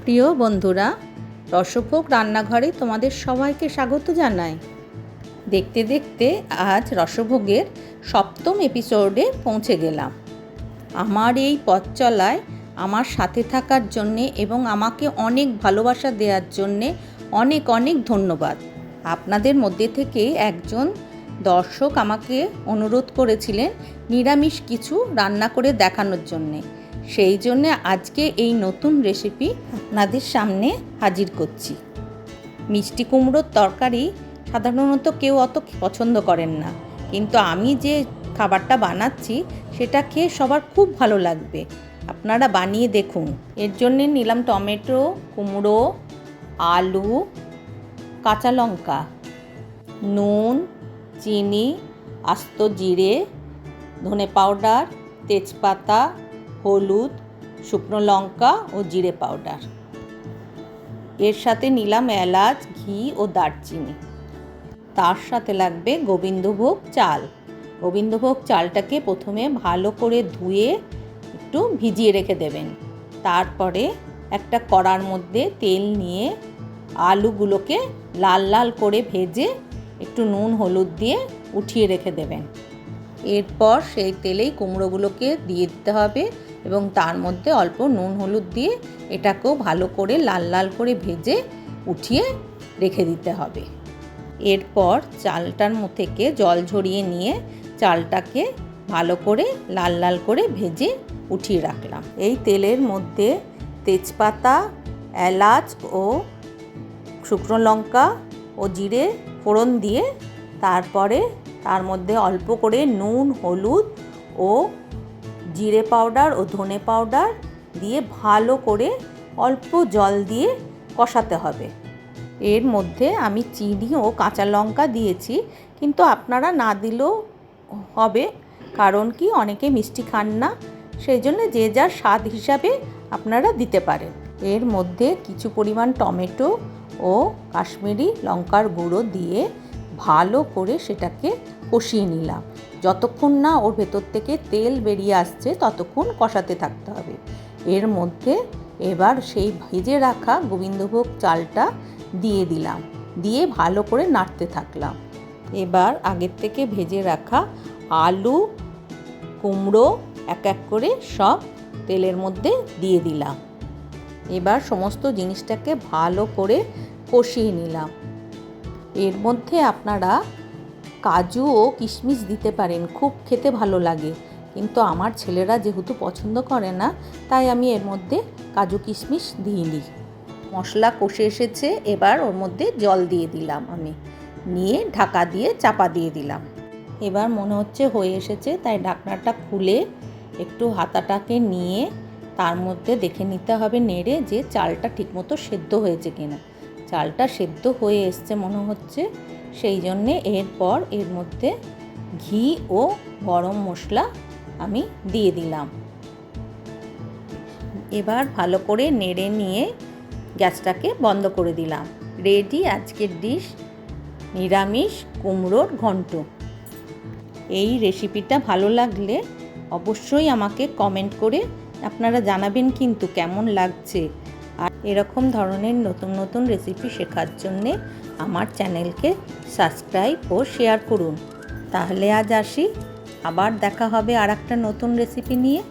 প্রিয় বন্ধুরা, রসভোগ রান্নাঘরে তোমাদের সবাইকে স্বাগত জানাই। দেখতে দেখতে আজ রসভোগের ৭ম এপিসোডে পৌঁছে গেলাম। আমার এই পথ চলায় আমার সাথে থাকার জন্যে এবং আমাকে অনেক ভালোবাসা দেওয়ার জন্যে অনেক অনেক ধন্যবাদ। আপনাদের মধ্যে থেকে একজন দর্শক আমাকে অনুরোধ করেছিলেন নিরামিষ কিছু রান্না করে দেখানোর জন্যে। সেই জন্যে আজকে এই নতুন রেসিপি আপনাদের সামনে হাজির করছি। মিষ্টি কুমড়োর তরকারি সাধারণত কেউ অত পছন্দ করেন না, কিন্তু আমি যে খাবারটা বানাচ্ছি সেটা খেয়ে সবার খুব ভালো লাগবে। আপনারা বানিয়ে দেখুন। এর জন্যে নিলাম টমেটো, কুমড়ো, আলু, কাঁচা লঙ্কা, নুন, চিনি, আস্ত জিরে, ধনে পাউডার, তেজপাতা, হলুদ, শুকনো লঙ্কা ও জিরে পাউডার। এর সাথে নিলাম এলাচ, ঘি ও দারচিনি। তার সাথে লাগবে গোবিন্দভোগ চাল। গোবিন্দভোগ চালটাকে প্রথমে ভালো করে ধুয়ে একটু ভিজিয়ে রেখে দেবেন। তারপরে একটা কড়ার মধ্যে তেল নিয়ে আলুগুলোকে লাল লাল করে ভেজে একটু নুন হলুদ দিয়ে উঠিয়ে রেখে দেবেন। এরপর সেই তেলেই কুমড়োগুলোকে দিয়ে দিতে হবে এবং তার মধ্যে অল্প নুন হলুদ দিয়ে এটাকেও ভালো করে লাল লাল করে ভেজে উঠিয়ে রেখে দিতে হবে। এরপর চালটার থেকে জল ঝরিয়ে নিয়ে চালটাকে ভালো করে লাল লাল করে ভেজে উঠিয়ে রাখলাম। এই তেলের মধ্যে তেজপাতা, এলাচ ও শুকনো লঙ্কা ও জিরে ফোড়ন দিয়ে তারপরে তার মধ্যে অল্প করে নুন হলুদ ও জিরে পাউডার ও ধনে পাউডার দিয়ে ভালো করে অল্প জল দিয়ে কষাতে হবে। এর মধ্যে আমি চিনি ও কাঁচা লঙ্কা দিয়েছি, কিন্তু আপনারা না দিলেও হবে, কারণ কি অনেকে মিষ্টি খান না, সেই জন্য যে যার স্বাদ হিসাবে আপনারা দিতে পারেন। এর মধ্যে কিছু পরিমাণ টমেটো ও কাশ্মীরি লঙ্কার গুঁড়ো দিয়ে ভালো করে সেটাকে কষিয়ে নিলাম। যতক্ষণ না ওর ভেতর থেকে তেল বেরিয়ে আসছে ততক্ষণ কষাতে থাকতে হবে। এর মধ্যে এবার সেই ভেজে রাখা গোবিন্দভোগ চালটা দিয়ে দিলাম, দিয়ে ভালো করে নাড়তে থাকলাম। এবার আগের থেকে ভেজে রাখা আলু, কুমড়ো এক এক করে সব তেলের মধ্যে দিয়ে দিলাম। এবার সমস্ত জিনিসটাকে ভালো করে কষিয়ে নিলাম। এর মধ্যে আপনারা কাজু ও কিশমিশ দিতে পারেন, খুব খেতে ভালো লাগে, কিন্তু আমার ছেলেরা যেহেতু পছন্দ করে না তাই আমি এর মধ্যে কাজু কিশমিশ দিইনি। মশলা কষে এসেছে, এবার ওর মধ্যে জল দিয়ে দিলাম, আমি নিয়ে ঢাকা দিয়ে চাপা দিয়ে দিলাম। এবার মনে হচ্ছে হয়ে এসেছে, তাই ঢাকনাটা খুলে একটু হাতাটাকে নিয়ে তার মধ্যে দেখে নিতে হবে নেড়ে যে চালটা ঠিকমতো সেদ্ধ হয়েছে কিনা। চালটা সেদ্ধ হয়ে এসছে মনে হচ্ছে, সেই জন্যে এরপর এর মধ্যে ঘি ও গরম মশলা আমি দিয়ে দিলাম। এবার ভালো করে নেড়ে নিয়ে গ্যাসটাকে বন্ধ করে দিলাম। রেডি আজকের ডিশ, নিরামিষ কুমড়োর ঘন্ট। এই রেসিপিটা ভালো লাগলে অবশ্যই আমাকে কমেন্ট করে আপনারা জানাবেন কিন্তু কেমন লাগছে। আর এরকম ধরনের নতুন নতুন রেসিপি শেখার জন্যে আমার চ্যানেলকে সাবস্ক্রাইব ও শেয়ার করুন। তাহলে আজ আসি, আবার দেখা হবে আর একটা নতুন রেসিপি নিয়ে।